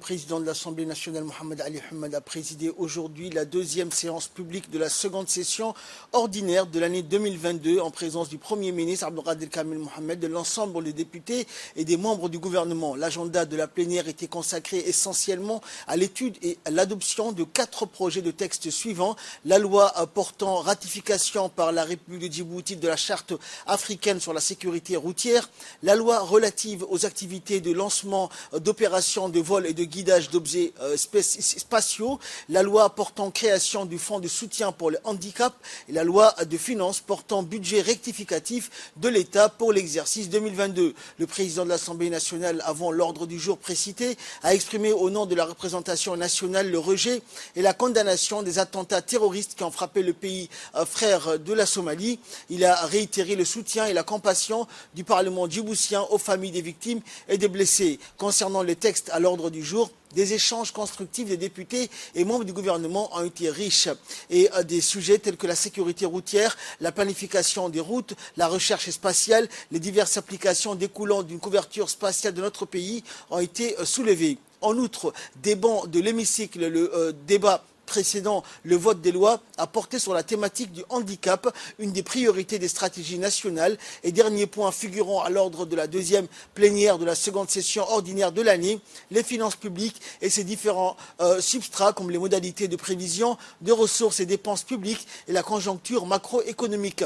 président de l'Assemblée nationale, Mohamed Ali Hamad, a présidé aujourd'hui la deuxième séance publique de la seconde session ordinaire de l'année 2022 en présence du Premier ministre Abdelkader Kamel Mohamed, de l'ensemble des députés et des membres du gouvernement. L'agenda de la plénière était consacré essentiellement à l'étude et à l'adoption de 4 projets de texte suivants. La loi portant ratification par la République de Djibouti de la charte africaine sur la sécurité routière, la loi relative aux activités de lancement d'opérations de vol et de guidage d'objets spatiaux, la loi portant création du fonds de soutien pour le handicap et la loi de finances portant budget rectificatif de l'État pour l'exercice 2022. Le président de l'Assemblée nationale, avant l'ordre du jour précité, a exprimé au nom de la représentation nationale le rejet et la condamnation des attentats terroristes qui ont frappé le pays frère de la Somalie. Il a réitéré le soutien et la compassion du Parlement djiboutien aux familles des victimes et des blessés. Concernant les textes à l'ordre du jour, des échanges constructifs des députés et membres du gouvernement ont été riches et des sujets tels que la sécurité routière, la planification des routes, la recherche spatiale, les diverses applications découlant d'une couverture spatiale de notre pays ont été soulevés. En outre, des bancs de l'hémicycle, le débat précédent, le vote des lois a porté sur la thématique du handicap, une des priorités des stratégies nationales. Et dernier point figurant à l'ordre de la deuxième plénière de la seconde session ordinaire de l'année, les finances publiques et ses différents substrats comme les modalités de prévision de ressources et dépenses publiques et la conjoncture macroéconomique.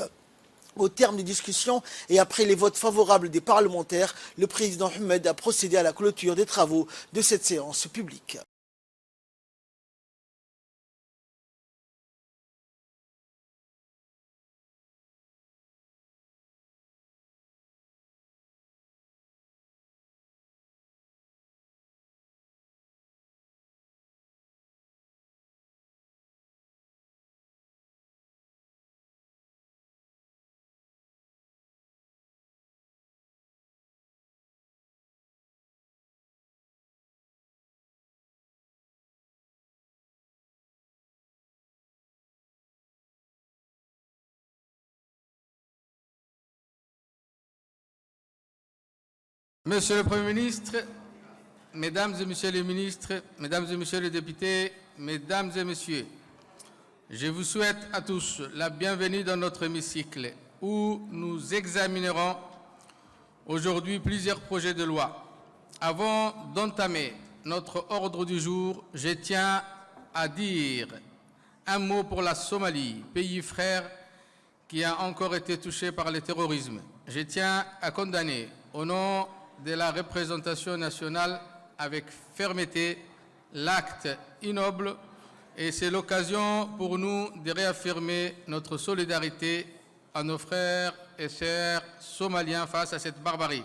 Au terme des discussions et après les votes favorables des parlementaires, le président Hamad a procédé à la clôture des travaux de cette séance publique. Monsieur le Premier ministre, Mesdames et Messieurs les ministres, Mesdames et Messieurs les députés, Mesdames et Messieurs, je vous souhaite à tous la bienvenue dans notre hémicycle où nous examinerons aujourd'hui plusieurs projets de loi. Avant d'entamer notre ordre du jour, je tiens à dire un mot pour la Somalie, pays frère qui a encore été touché par le terrorisme. Je tiens à condamner au nom de la représentation nationale avec fermeté l'acte ignoble et c'est l'occasion pour nous de réaffirmer notre solidarité à nos frères et sœurs somaliens face à cette barbarie.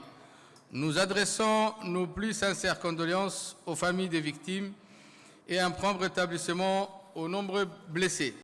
Nous adressons nos plus sincères condoléances aux familles des victimes et un prompt rétablissement aux nombreux blessés.